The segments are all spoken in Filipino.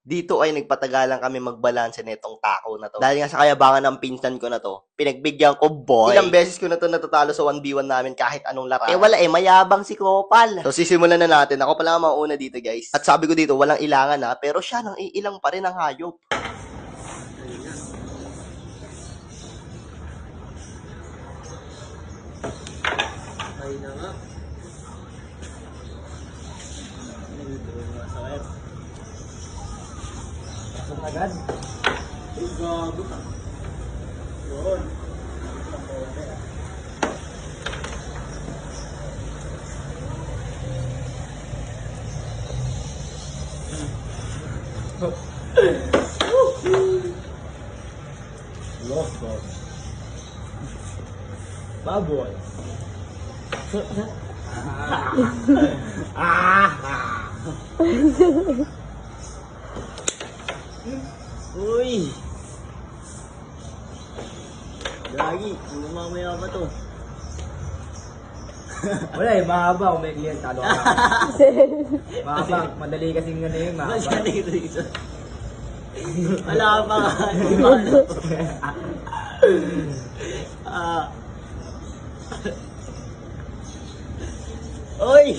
Dito ay nagpatagalan kami magbalanse nitong tako na to. Dahil nga sa kayabangan ng pinsan ko na to, pinagbigyan ko, boy. Ilang beses ko na to natatalo sa 1v1 namin kahit anong larangan. Wala mayabang si Kopal. So sisimulan na natin. Ako pala ang mauna dito, guys. At sabi ko dito, walang ilangan ha, pero siya nang iilang pa rin ang hayop. Ay na nga. Pasok agad. Ay, gago ka. Yun. Lost God. Baboy. Uy! Gagi, mamaya pa to. Wala eh, mahaba kung may client, talo ka. Mahaba, madali kasing ano yun, mahaba. Masyadong reason. Wala pa nga. Oy!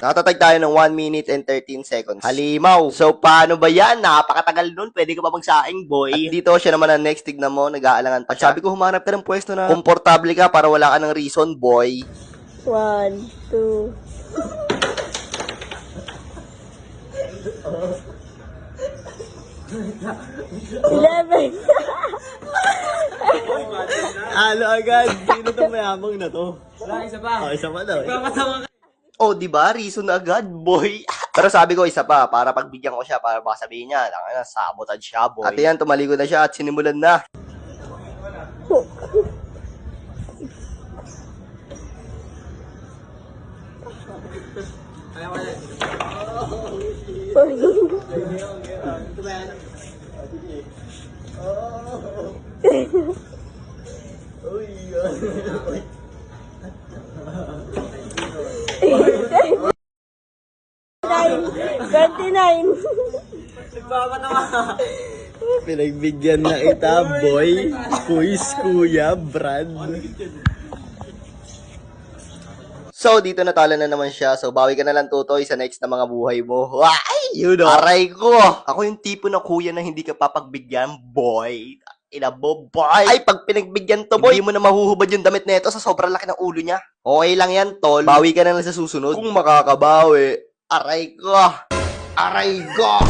Nakatatag tayo ng 1 minute and 13 seconds. Halimaw. So, paano ba yan? Napakatagal nun. Pwede ka pa magsaing, boy. At dito, siya naman ang next. Tignan mo, nag-aalangan pa siya. At sabi ko, humanap ka ng pwesto na komportable ka para wala ka ng reason, boy. 1, 2. Eleven. Ano agad? Sino to mayamang na to? Wala, isa pa. Oh, isa pa daw. Oh, di ba? Reason na agad, boy. Pero sabi ko, isa pa, para pagbigyan ko siya, para baka sabihin niya, sabotage siya, boy. At yan, tumalikod na siya at sinimulan na. Nine. 29. Pinagbigyan na kita, boy. Kuis, kuya, Brad. So, dito natalo na naman siya. So, bawi ka na lang, Tutoy, sa next na mga buhay mo. Ay, you know. Aray ko. Ako yung tipo ng kuya na hindi ka papagbigyan, boy. Inabo, boy. Ay, pag pinagbigyan to, boy, hindi mo na mahuhubad yung damit nito sa sobrang laki ng ulo niya. Okay lang yan, tol. Bawi ka na lang sa susunod. Kung makakabawi, aray ko. Aray ko.